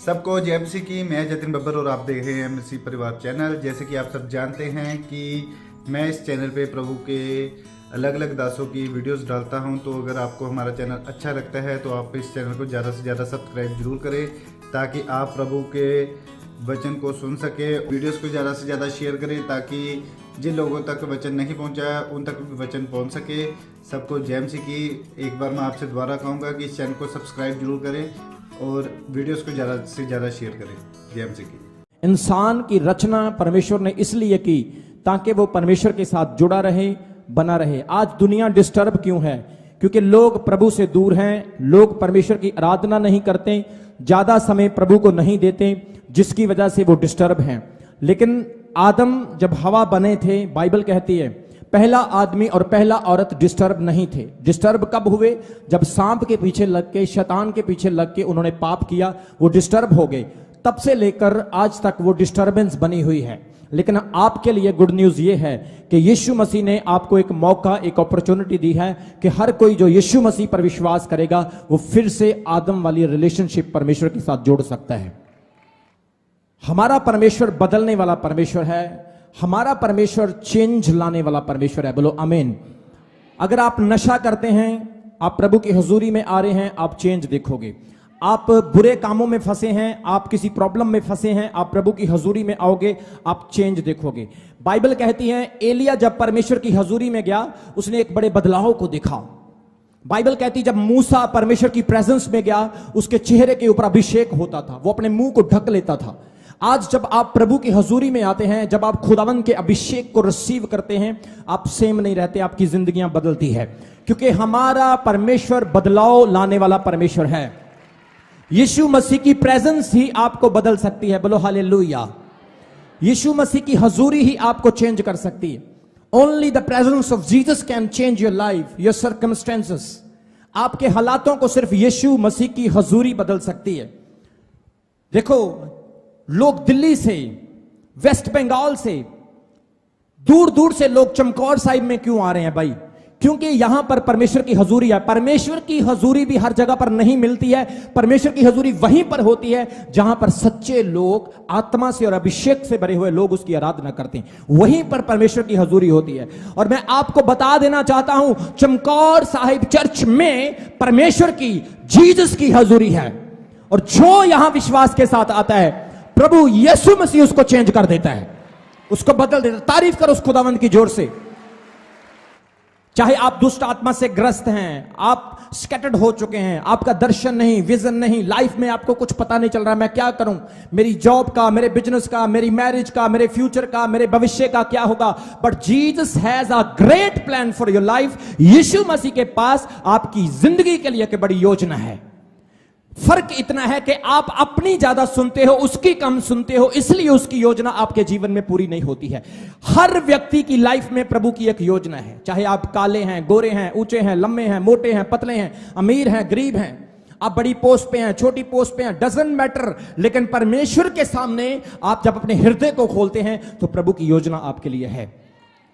सबको जय मसीह की। मैं जतिन बब्बर और आप देख रहे हैं मसीह परिवार चैनल। जैसे कि आप सब जानते हैं कि मैं इस चैनल पे प्रभु के अलग अलग दासों की वीडियोस डालता हूं, तो अगर आपको हमारा चैनल अच्छा लगता है तो आप इस चैनल को ज़्यादा से ज़्यादा सब्सक्राइब जरूर करें, ताकि आप प्रभु के वचन को सुन सके। वीडियोस को ज़्यादा से ज़्यादा शेयर करें, ताकि जिन लोगों तक वचन नहीं पहुंचा उन तक भी वचन पहुंच सके। सबको जय मसीह की। एक बार मैं आपसे दोबारा कहूँगा कि इस चैनल को सब्सक्राइब जरूर करें और वीडियोस को ज़्यादा से ज़्यादा शेयर करें। जय मसीह की। इंसान की रचना परमेश्वर ने इसलिए की ताकि वो परमेश्वर के साथ जुड़ा रहे, बना रहे। आज दुनिया डिस्टर्ब क्यों है? क्योंकि लोग प्रभु से दूर हैं, लोग परमेश्वर की आराधना नहीं करते, ज्यादा समय प्रभु को नहीं देते, जिसकी वजह से वो डिस्टर्ब हैं। लेकिन आदम जब हवा बने थे, बाइबल कहती है पहला आदमी और पहला औरत डिस्टर्ब नहीं थे। डिस्टर्ब कब हुए? जब सांप के पीछे लग के, शैतान के पीछे लग के उन्होंने पाप किया, वो डिस्टर्ब हो गए। तब से लेकर आज तक वो डिस्टर्बेंस बनी हुई है। लेकिन आपके लिए गुड न्यूज ये है कि यीशु मसीह ने आपको एक मौका, एक अपॉर्चुनिटी दी है कि हर कोई जो यीशु मसीह पर विश्वास करेगा वो फिर से आदम वाली रिलेशनशिप परमेश्वर के साथ जोड़ सकता है। हमारा परमेश्वर बदलने वाला परमेश्वर है। हमारा परमेश्वर चेंज लाने वाला परमेश्वर है। बोलो आमीन। अगर आप नशा करते हैं, आप प्रभु की हुजूरी में आ रहे हैं, आप चेंज देखोगे। आप बुरे कामों में फंसे हैं, आप किसी प्रॉब्लम में फंसे हैं, आप प्रभु की हुजूरी में आओगे, आप चेंज देखोगे। बाइबल कहती है एलिया जब परमेश्वर की हुजूरी में गया, उसने एक बड़े बदलाव को देखा। बाइबल कहती जब मूसा परमेश्वर की प्रेजेंस में गया, उसके चेहरे के ऊपर अभिषेक होता था, वो अपने मुंह को ढक लेता था। आज जब आप प्रभु की हुजूरी में आते हैं, जब आप खुदावन के अभिषेक को रिसीव करते हैं, आप सेम नहीं रहते, आपकी जिंदगियां बदलती है। क्योंकि हमारा परमेश्वर बदलाव लाने वाला परमेश्वर है। यीशु मसीह की प्रेजेंस ही आपको बदल सकती है। बोलो हालेलुया। यीशु मसीह की हुजूरी ही आपको चेंज कर सकती है। Only the presence of Jesus can change your life, your circumstances. आपके हालातों को सिर्फ यीशु मसीह की हुजूरी बदल सकती है। देखो, लोग दिल्ली से, वेस्ट बंगाल से, दूर दूर से लोग चमकौर साहिब में क्यों आ रहे हैं भाई? क्योंकि यहां पर परमेश्वर की हुजूरी है। परमेश्वर की हुजूरी भी हर जगह पर नहीं मिलती है। परमेश्वर की हुजूरी वहीं पर होती है जहां पर सच्चे लोग, आत्मा से और अभिषेक से भरे हुए लोग उसकी आराधना करते हैं। वहीं पर परमेश्वर की हुजूरी होती है। और मैं आपको बता देना चाहता हूं, चमकौर साहिब चर्च में परमेश्वर की, जीसस की हुजूरी है। और जो यहां विश्वास के साथ आता है, प्रभु यीशु मसीह उसको चेंज कर देता है, उसको बदल देता है। तारीफ करो उस खुदावंद की जोर से। चाहे आप दुष्ट आत्मा से ग्रस्त हैं, आप स्कैटर्ड हो चुके हैं, आपका दर्शन नहीं, विजन नहीं, लाइफ में आपको कुछ पता नहीं चल रहा, मैं क्या करूं, मेरी जॉब का, मेरे बिजनेस का, मेरी मैरिज का, मेरे फ्यूचर का, मेरे भविष्य का क्या होगा। But Jesus has a great plan for your life. Yeshu Masih के पास आपकी जिंदगी के लिए एक बड़ी योजना है। फर्क इतना है कि आप अपनी ज्यादा सुनते हो, उसकी कम सुनते हो, इसलिए उसकी योजना आपके जीवन में पूरी नहीं होती है। हर व्यक्ति की लाइफ में प्रभु की एक योजना है। चाहे आप काले हैं, गोरे हैं, ऊंचे हैं, लंबे हैं, मोटे हैं, पतले हैं, अमीर हैं, गरीब हैं, आप बड़ी पोस्ट पे हैं, छोटी पोस्ट पे हैं, डजंट मैटर। लेकिन परमेश्वर के सामने आप जब अपने हृदय को खोलते हैं तो प्रभु की योजना आपके लिए है,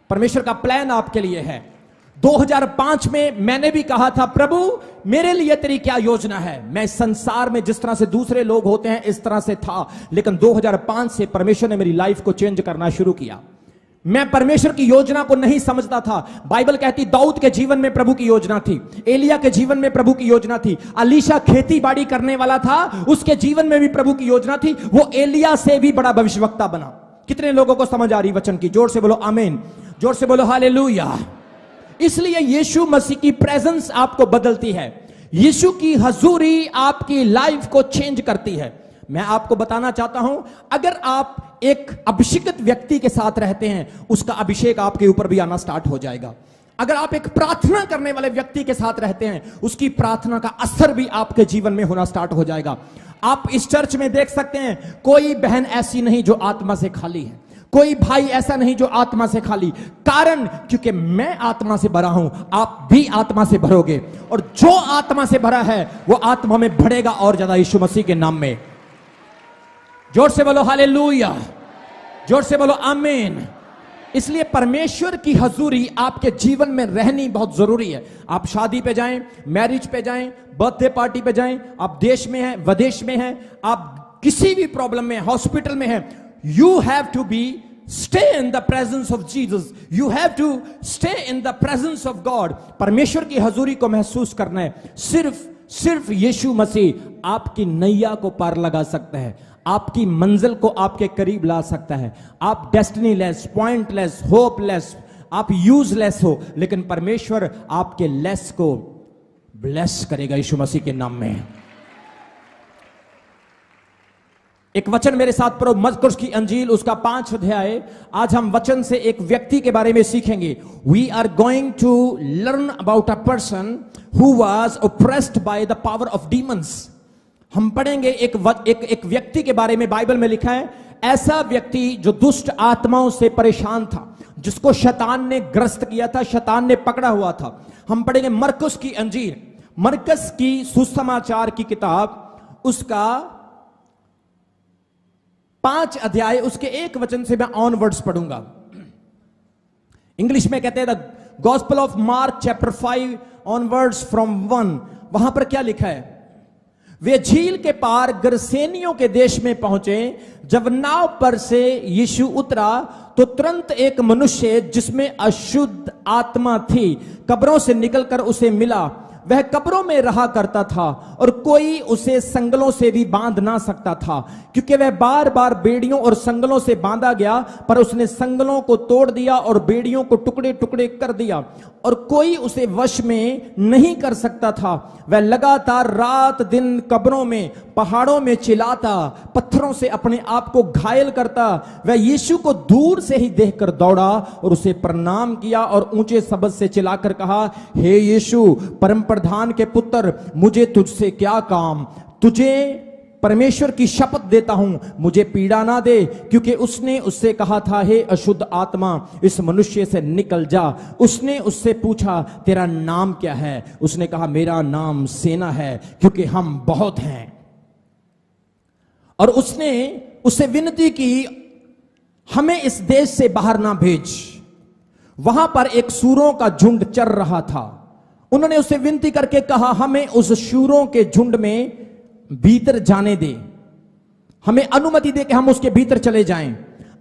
परमेश्वर का प्लान आपके लिए है। 2005 में मैंने भी कहा था, प्रभु मेरे लिए तेरी क्या योजना है? मैं इस संसार में जिस तरह से दूसरे लोग होते हैं इस तरह से था, लेकिन 2005 से परमेश्वर ने मेरी लाइफ को चेंज करना शुरू किया। मैं परमेश्वर की योजना को नहीं समझता था। बाइबल कहती दाऊद के जीवन में प्रभु की योजना थी, एलिया के जीवन में प्रभु की योजना थी, अलीशा खेती बाड़ी करने वाला था, उसके जीवन में भी प्रभु की योजना थी। वो एलिया से भी बड़ा भविष्यवक्ता बना। कितने लोगों को समझ आ रही वचन की? जोर से बोलो आमीन, जोर से बोलो हालेलुया। इसलिए यीशु मसीह की प्रेजेंस आपको बदलती है। यीशु की हुजूरी आपकी लाइफ को चेंज करती है। मैं आपको बताना चाहता हूं, अगर आप एक अभिषेकित व्यक्ति के साथ रहते हैं, उसका अभिषेक आपके ऊपर भी आना स्टार्ट हो जाएगा। अगर आप एक प्रार्थना करने वाले व्यक्ति के साथ रहते हैं, उसकी प्रार्थना का असर भी आपके जीवन में होना स्टार्ट हो जाएगा। आप इस चर्च में देख सकते हैं, कोई बहन ऐसी नहीं जो आत्मा से खाली है, कोई भाई ऐसा नहीं जो आत्मा से खाली। कारण, क्योंकि मैं आत्मा से भरा हूं, आप भी आत्मा से भरोगे, और जो आत्मा से भरा है वो आत्मा में बढ़ेगा और ज्यादा, यीशु मसीह के नाम में। जोर से बोलो हालेलुया, जोर से बोलो आमीन। इसलिए परमेश्वर की हुजूरी आपके जीवन में रहनी बहुत जरूरी है। आप शादी पे जाएं, मैरिज पे जाएं, बर्थडे पार्टी पे जाएं, आप देश में हैं, विदेश में हैं, आप किसी भी प्रॉब्लम में, हॉस्पिटल में है, you have to be stay in the presence of Jesus, you have to stay in the presence of God. परमेश्वर की हजूरी को महसूस करना है। सिर्फ यीशु मसीह आपकी नैया को पार लगा सकता है, आपकी मंजिल को आपके करीब ला सकता है। आप डेस्टिनी लेस, पॉइंटलेस, होपलेस, आप यूजलेस हो, लेकिन परमेश्वर आपके लेस को ब्लेस करेगा यीशु मसीह के नाम में। एक वचन मेरे साथ पढ़ो, मरकुस की अंजील उसका 5 अध्याय। आज हम वचन से एक व्यक्ति के बारे में सीखेंगे। We are going to learn about a person who was oppressed by the power of demons. हम पढ़ेंगे एक व्यक्ति के बारे में। बाइबल में लिखा है, ऐसा व्यक्ति जो दुष्ट आत्माओं से परेशान था, जिसको शैतान ने ग्रस्त किया था, शैतान ने पकड़ा हुआ था। हम पढ़ेंगे मरकुस की अंजील, मरकुस की सुसमाचार की किताब, उसका 5 अध्याय, उसके 1 वचन से मैं ऑनवर्ड्स पढ़ूंगा। इंग्लिश में कहते हैं the gospel of mark chapter 5 onwards from 1। वहां पर क्या लिखा है? वे झील के पार गरसेनियों के देश में पहुंचे। जब नाव पर से यीशु उतरा तो तुरंत एक मनुष्य जिसमें अशुद्ध आत्मा थी कब्रों से निकलकर उसे मिला। वह कब्रों में रहा करता था और कोई उसे संगलों से भी बांध ना सकता था, क्योंकि वह बार बार बेड़ियों और संगलों से बांधा गया। पर उसने संगलों को तोड़ दिया और बेड़ियों को टुकड़े टुकड़े कर दिया, और कोई उसे वश में नहीं कर सकता था। वह लगातार रात दिन कब्रों में, पहाड़ों में चिल्लाता, पत्थरों से अपने आप को घायल करता। वह यीशु को दूर से ही देखकर दौड़ा और उसे प्रणाम किया और ऊंचे शब्द से चिल्लाकर कहा, हे यीशु, परम प्रधान के पुत्र, मुझे तुझसे क्या काम? तुझे परमेश्वर की शपथ देता हूं, मुझे पीड़ा ना दे। क्योंकि उसने उससे कहा था, हे अशुद्ध आत्मा, इस मनुष्य से निकल जा। उसने उससे पूछा, तेरा नाम क्या है? उसने कहा, मेरा नाम सेना है, क्योंकि हम बहुत हैं। और उसने उससे विनती की, हमें इस देश से बाहर ना भेज। वहां पर एक सूरों का झुंड चर रहा था। उन्होंने उससे विनती करके कहा, हमें उस सूरों के झुंड में भीतर जाने दे, हमें अनुमति दे कि हम उसके भीतर चले जाएं।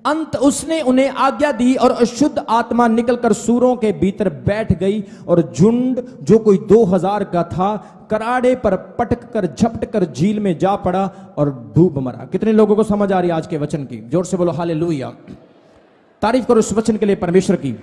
अंत उसने उन्हें आज्ञा दी और अशुद्ध आत्मा निकलकर सूरों के भीतर बैठ गई, और झुंड जो कोई 2000 का था कराड़े पर पटक कर झपट कर झील में जा पड़ा और डूब मरा। कितने लोगों को समझ आ रही है आज के वचन की? जोर से बोलो हालेलुया। तारीफ करो इस वचन के लिए परमेश्वर की।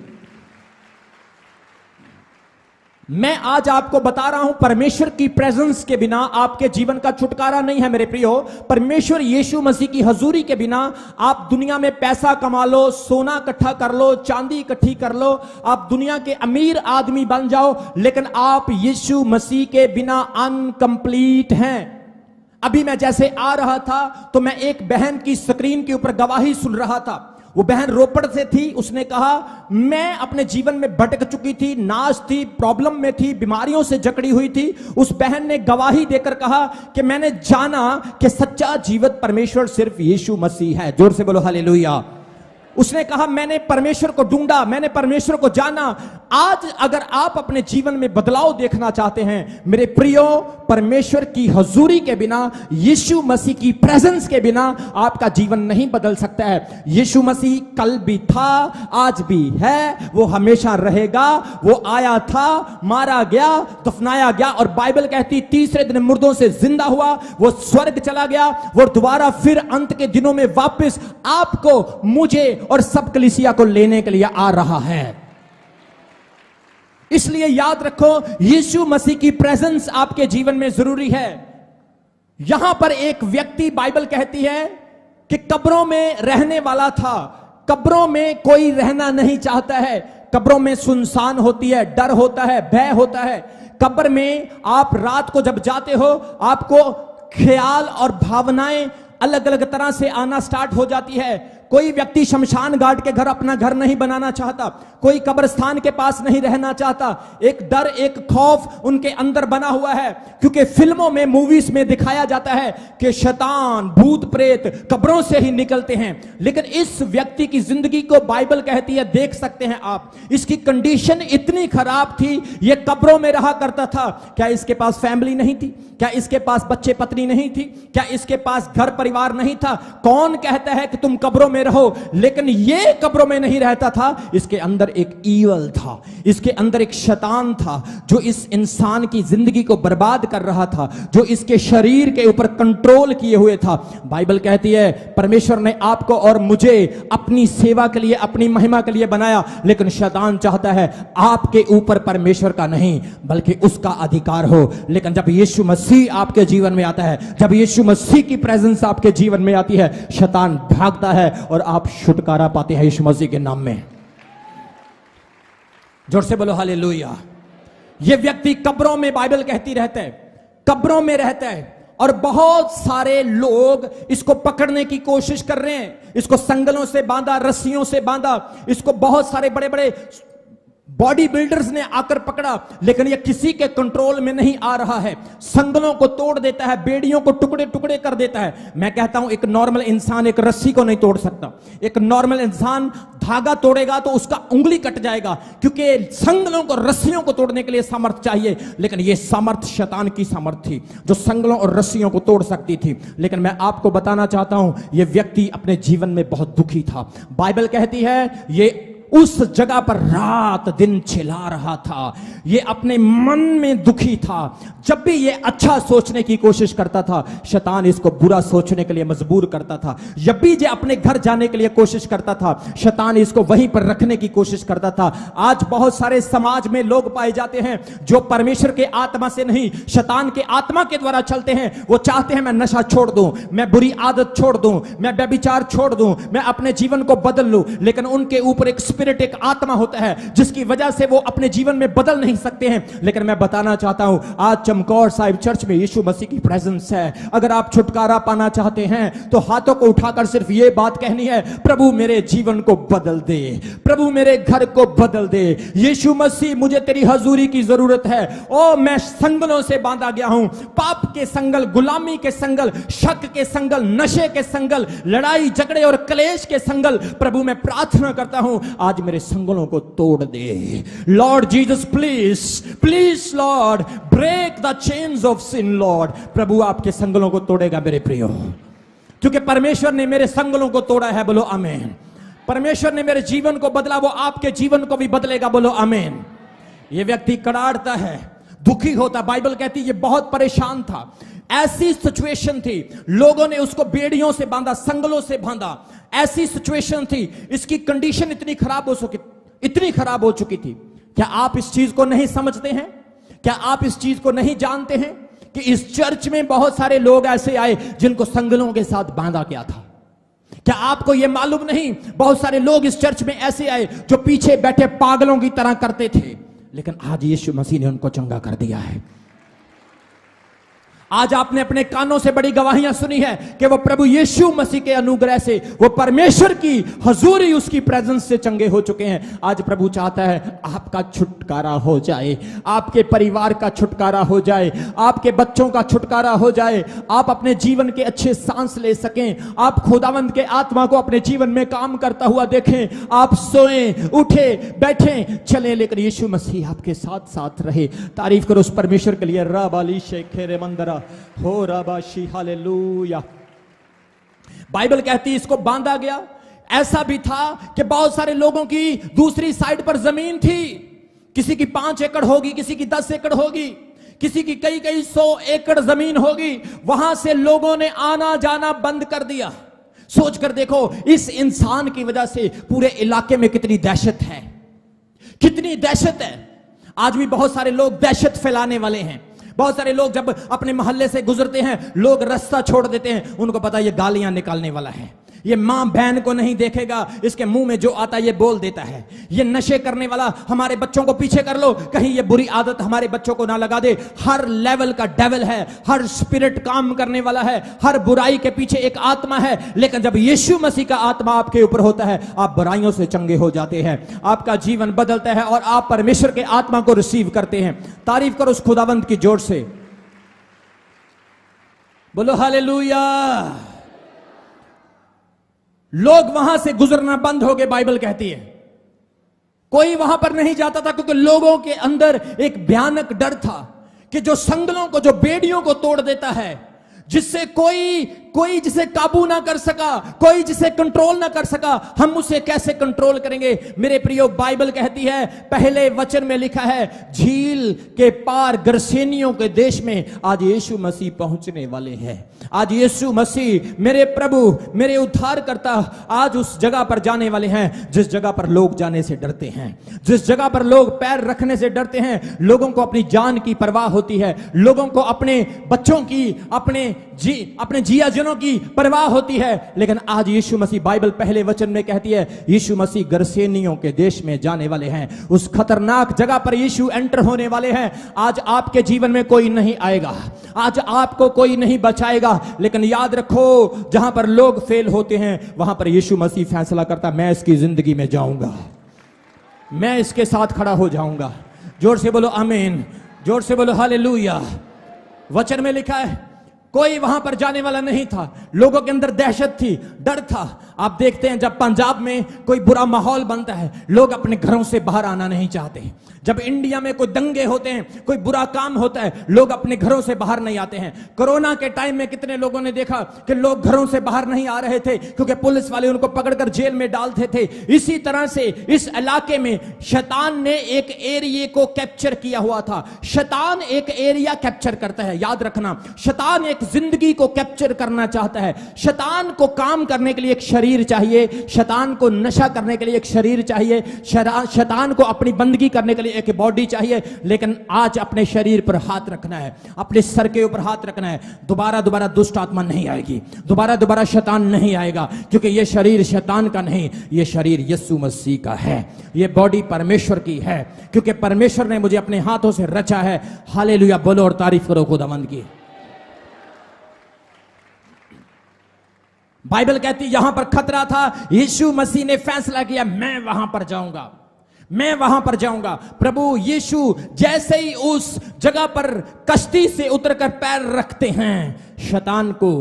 मैं आज आपको बता रहा हूं, परमेश्वर की प्रेजेंस के बिना आपके जीवन का छुटकारा नहीं है मेरे प्रियो। परमेश्वर यीशु मसीह की हजूरी के बिना आप दुनिया में पैसा कमा लो, सोना इकट्ठा कर लो, चांदी इकट्ठी कर लो, आप दुनिया के अमीर आदमी बन जाओ, लेकिन आप यीशु मसीह के बिना अनकंप्लीट हैं। अभी मैं जैसे आ रहा था तो मैं एक बहन की स्क्रीन के ऊपर गवाही सुन रहा था। वो बहन रोपड़ से थी। उसने कहा, मैं अपने जीवन में भटक चुकी थी, नाश थी, प्रॉब्लम में थी, बीमारियों से जकड़ी हुई थी। उस बहन ने गवाही देकर कहा कि मैंने जाना कि सच्चा जीवित परमेश्वर सिर्फ यीशु मसीह है। जोर से बोलो हालेलुया। उसने कहा, मैंने परमेश्वर को ढूंढा, मैंने परमेश्वर को जाना। आज अगर आप अपने जीवन में बदलाव देखना चाहते हैं मेरे प्रियो, परमेश्वर की हजूरी के बिना, यीशु मसीह की प्रेजेंस के बिना आपका जीवन नहीं बदल सकता है। यीशु मसीह कल भी था, आज भी है, वो हमेशा रहेगा। वो आया था, मारा गया, दफनाया गया, और बाइबल कहती तीसरे दिन मुर्दों से जिंदा हुआ, वो स्वर्ग चला गया, वो दोबारा फिर अंत के दिनों में वापस आपको, मुझे और सब कलीसिया को लेने के लिए आ रहा है। इसलिए याद रखो, यीशु मसीह की प्रेजेंस आपके जीवन में जरूरी है। यहां पर एक व्यक्ति, बाइबल कहती है कि कब्रों में रहने वाला था। कब्रों में कोई रहना नहीं चाहता है। कब्रों में सुनसान होती है, डर होता है, भय होता है। कब्र में आप रात को जब जाते हो, आपको ख्याल और भावनाएं अलग अलग तरह से आना स्टार्ट हो जाती है। कोई व्यक्ति शमशान घाट के घर अपना घर नहीं बनाना चाहता, कोई कब्रिस्तान के पास नहीं रहना चाहता। एक डर, एक खौफ उनके अंदर बना हुआ है, क्योंकि फिल्मों में, मूवीज में दिखाया जाता है कि शैतान, भूत प्रेत कब्रों से ही निकलते हैं। लेकिन इस व्यक्ति की जिंदगी को बाइबल कहती है, देख सकते हैं आप, इसकी कंडीशन इतनी खराब थी, यह कब्रों में रहा करता था। क्या इसके पास फैमिली नहीं थी? क्या इसके पास बच्चे पत्नी नहीं थी? क्या इसके पास घर परिवार नहीं था? कौन कहता है कि तुम कब्रों में रहो? लेकिन ये कब्रों में नहीं रहता था, इसके अंदर एक ईवल था, इसके अंदर एक शैतान था जो इस इंसान की जिंदगी को बर्बाद कर रहा था, जो इसके शरीर के ऊपर कंट्रोल किए हुए था। बाइबल कहती है परमेश्वर ने आपको और मुझे अपनी सेवा के लिए, अपनी महिमा के लिए बनाया, लेकिन शैतान चाहता है आपके ऊपर परमेश्वर का नहीं बल्कि उसका अधिकार हो। लेकिन जब यीशु मसीह आपके जीवन में आता है, जब यीशु मसीह की प्रेजेंस आपके जीवन में आती है, शैतान भागता है और आप छुटकारा पाते हैं यीशु मसीह के नाम में। जोर से बोलो हालेलुया। यह व्यक्ति कब्रों में, बाइबल कहती रहता है, कब्रों में रहता है, और बहुत सारे लोग इसको पकड़ने की कोशिश कर रहे हैं। इसको संगलों से बांधा, रस्सियों से बांधा, इसको बहुत सारे बड़े बड़े बॉडी बिल्डर्स ने आकर पकड़ा, लेकिन यह किसी के कंट्रोल में नहीं आ रहा है। संगलों को तोड़ देता है, बेड़ियों को टुकड़े टुकड़े कर देता है। मैं कहता हूं एक नॉर्मल इंसान एक रस्सी को नहीं तोड़ सकता। एक नॉर्मल इंसान धागा तोड़ेगा तो उसका उंगली कट जाएगा, क्योंकि संगलों को, रस्सियों को तोड़ने के लिए सामर्थ चाहिए। लेकिन यह सामर्थ शैतान की सामर्थ थी जो संगलों और रस्सियों को तोड़ सकती थी। लेकिन मैं आपको बताना चाहता हूं यह व्यक्ति अपने जीवन में बहुत दुखी था। बाइबल कहती है ये उस जगह पर रात दिन चिल्ला रहा था, ये अपने मन में दुखी था। जब भी ये अच्छा सोचने की कोशिश करता था, शैतान इसको बुरा सोचने के लिए मजबूर करता था। जब भी ये अपने घर जाने के लिए कोशिश करता था, शैतान इसको वहीं पर रखने की कोशिश करता था। आज बहुत सारे समाज में लोग पाए जाते हैं जो परमेश्वर के आत्मा से नहीं, शैतान के आत्मा के द्वारा चलते हैं। वो चाहते हैं मैं नशा छोड़ दूं, मैं बुरी आदत छोड़ दूं, मैं व्यभिचार छोड़ दूं, मैं अपने जीवन को बदल लूं, लेकिन उनके ऊपर एक स्पिरिट, एक आत्मा होता है जिसकी वजह से वो अपने जीवन में बदल नहीं सकते हैं। लेकिन मैं बताना चाहता हूं आज चमकौर साहिब चर्च में यीशु मसीह की प्रेजेंस है। अगर आप छुटकारा पाना चाहते हैं तो हाथों को उठाकर सिर्फ ये बात कहनी है, प्रभु मेरे जीवन को बदल दे, प्रभु मेरे घर को बदल दे। यीशु मसीह मुझे तेरी हजूरी की जरूरत है। ओ मैं संगलों से बांधा गया हूं, पाप के संगल, गुलामी के संगल, शक के संगल, नशे के संगल, लड़ाई झगड़े और क्लेश के संगल। प्रभु मैं प्रार्थना करता हूं आज मेरे संगलों को तोड़ दे। Lord Jesus please, please Lord break the chains of sin Lord. प्रभु आपके संगलों को तोड़ेगा मेरे प्रियो, क्योंकि परमेश्वर ने मेरे संगलों को तोड़ा है। बोलो आमीन। परमेश्वर ने मेरे जीवन को बदला, वो आपके जीवन को भी बदलेगा। बोलो आमीन। ये व्यक्ति कड़ाड़ता है, दुखी होता। बाइबल कहती है ये बहुत परेशान था। ऐसी सिचुएशन थी, लोगों ने उसको बेड़ियों से बांधा, संगलों से बांधा। ऐसी सिचुएशन थी, इसकी कंडीशन इतनी खराब हो चुकी थी। क्या आप इस चीज को नहीं समझते हैं? क्या आप इस चीज को नहीं जानते हैं कि इस चर्च में बहुत सारे लोग ऐसे आए जिनको संगलों के साथ बांधा गया था? क्या आपको यह मालूम नहीं बहुत सारे लोग इस चर्च में ऐसे आए जो पीछे बैठे पागलों की तरह करते थे, लेकिन आज यीशु मसीह ने उनको चंगा कर दिया है। आज आपने अपने कानों से बड़ी गवाहियां सुनी है कि वो प्रभु यीशु मसीह के अनुग्रह से, वो परमेश्वर की हजूरी, उसकी प्रेजेंस से चंगे हो चुके हैं। आज प्रभु चाहता है आपका छुटकारा हो जाए, आपके परिवार का छुटकारा हो जाए, आपके बच्चों का छुटकारा हो जाए, आप अपने जीवन के अच्छे सांस ले सकें, आप खुदावंद के आत्मा को अपने जीवन में काम करता हुआ देखें। आप सोएं, उठे, बैठें, चलें, लेकिन यीशु मसीह आपके साथ साथ रहे। तारीफ करो उस परमेश्वर के लिए। राबाली शेखेरे मंदरा हो राबाशी, हालेलुया। बाइबल कहती है इसको बांधा गया। ऐसा भी था कि बहुत सारे लोगों की दूसरी साइड पर जमीन थी। किसी की 5 एकड़ होगी, किसी की 10 एकड़ होगी, किसी की कई 100 एकड़ जमीन होगी। वहां से लोगों ने आना जाना बंद कर दिया। सोच कर देखो इस इंसान की वजह से पूरे इलाके में कितनी दहशत है, कितनी दहशत है। आज भी बहुत सारे लोग दहशत फैलाने वाले हैं। बहुत सारे लोग जब अपने मोहल्ले से गुजरते हैं, लोग रास्ता छोड़ देते हैं, उनको पता है ये गालियां निकालने वाला है, ये मां बहन को नहीं देखेगा, इसके मुंह में जो आता ये बोल देता है। ये नशे करने वाला हमारे बच्चों को पीछे कर लो, कहीं ये बुरी आदत हमारे बच्चों को ना लगा दे। हर लेवल का डेविल है, हर स्पिरिट काम करने वाला है, हर बुराई के पीछे एक आत्मा है। लेकिन जब यीशु मसीह का आत्मा आपके ऊपर होता है, आप बुराइयों से चंगे हो जाते हैं, आपका जीवन बदलता है और आप परमेश्वर के आत्मा को रिसीव करते हैं। तारीफ करो उस खुदावंत की जोर से, बोलो हालेलुया। लोग वहां से गुजरना बंद हो गए, बाइबल कहती है। कोई वहां पर नहीं जाता था क्योंकि लोगों के अंदर एक भयानक डर था कि जो संगलों को, जो बेड़ियों को तोड़ देता है, जिससे कोई जिसे काबू ना कर सका, कोई जिसे कंट्रोल ना कर सका, हम उसे कैसे कंट्रोल करेंगे। मेरे प्रियो, बाइबल कहती है, पहले वचन में लिखा है, झील के पार गरसेनियों के देश में आज यीशु मसीह पहुंचने वाले हैं। आज यीशु मसीह, मेरे प्रभु, मेरे उद्धारकर्ता, आज उस जगह पर जाने वाले हैं जिस जगह पर लोग जाने से डरते हैं, जिस जगह पर लोग पैर रखने से डरते हैं। लोगों को अपनी जान की परवाह होती है, लोगों को अपने बच्चों की, अपने जिया जनों की परवाह होती है। लेकिन आज यीशु मसीह, बाइबल पहले वचन में कहती है, यीशु मसीह गरसेनियों के देश में जाने वाले हैं। उस खतरनाक जगह पर यीशु एंटर होने वाले हैं। आज आपके जीवन में कोई नहीं आएगा, आज आपको कोई नहीं बचाएगा। लेकिन याद रखो, जहां पर लोग फेल होते हैं, वहां पर यीशु मसीह फैसला करता, मैं इसकी जिंदगी में जाऊंगा, मैं इसके साथ खड़ा हो जाऊंगा। जोर से बोलो आमीन, जोर से बोलो हालेलुया। वचन में लिखा है, कोई वहां पर जाने वाला नहीं था। लोगों के अंदर दहशत थी, डर था। आप देखते हैं, जब पंजाब में कोई बुरा माहौल बनता है, लोग अपने घरों से बाहर आना नहीं चाहते। जब इंडिया में कोई दंगे होते हैं, कोई बुरा काम होता है, लोग अपने घरों से बाहर नहीं आते हैं। कोरोना के टाइम में कितने लोगों ने देखा कि लोग घरों से बाहर नहीं आ रहे थे क्योंकि पुलिस वाले उनको पकड़कर जेल में डालते थे। इसी तरह से इस इलाके में शैतान ने एक एरिया को कैप्चर किया हुआ था। शैतान एक एरिया कैप्चर करता है, याद रखना। शैतान एक जिंदगी को कैप्चर करना चाहता है। शैतान को काम करने के लिए एक शरीर चाहिए, शैतान को नशा करने के लिए एक शरीर चाहिए, शैतान को अपनी बंदगी करने के लिए एक बॉडी चाहिए। लेकिन आज अपने शरीर पर हाथ रखना है, अपने सर के ऊपर हाथ रखना है। दोबारा दुष्ट आत्मा नहीं आएगी, दोबारा शैतान नहीं आएगा, क्योंकि यह शरीर शैतान का नहीं, यह शरीर यीशु मसीह का है। यह बॉडी परमेश्वर की है, क्योंकि परमेश्वर ने मुझे अपने हाथों से रचा है। हालेलुया बोलो और तारीफ करो खुदावंद की। बाइबल कहती यहां पर खतरा था, यीशु मसीह ने फैसला किया, मैं वहां पर जाऊंगा, मैं वहां पर जाऊंगा। प्रभु यीशु जैसे ही उस जगह पर कश्ती से उतरकर पैर रखते हैं, शैतान को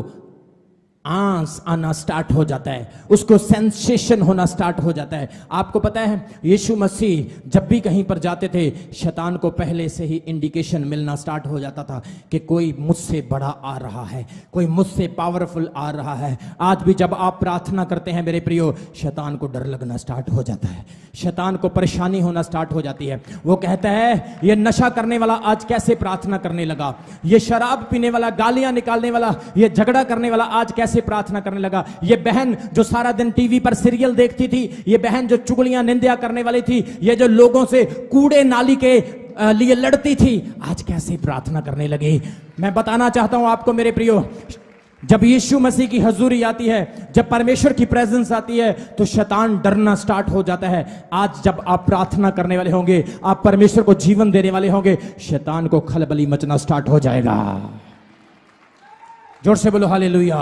आंस आना स्टार्ट हो जाता है, उसको सेंसेशन होना स्टार्ट हो जाता है। आपको पता है, यीशु मसीह जब भी कहीं पर जाते थे, शैतान को पहले से ही इंडिकेशन मिलना स्टार्ट हो जाता था कि कोई मुझसे बड़ा आ रहा है, कोई मुझसे पावरफुल आ रहा है। आज भी जब आप प्रार्थना करते हैं मेरे प्रियो, शैतान को डर लगना स्टार्ट हो जाता है, शैतान को परेशानी होना स्टार्ट हो जाती है। वो कहता है, ये नशा करने वाला आज कैसे प्रार्थना करने लगा, ये शराब पीने वाला, गालियां निकालने वाला, ये झगड़ा करने वाला आज कैसे प्रार्थना करने लगा। ये बहन जो सारा दिन टीवी पर सीरियल देखती थी, ये बहन जो चुगलियां निंदा करने वाली थी, ये जो लोगों से कूड़े नाली के लिए लड़ती थी, आज कैसे प्रार्थना करने लगी। मैं बताना चाहता हूं आपको मेरे प्रियो, जब यीशु मसीह की हजूरी आती है, जब परमेश्वर की प्रेजेंस आती है, तो शैतान डरना स्टार्ट हो जाता है। आज जब आप प्रार्थना करने वाले होंगे, आप परमेश्वर को जीवन देने वाले होंगे, शैतान को खलबली मचना स्टार्ट हो जाएगा। जोर से बोलो हालेलुया।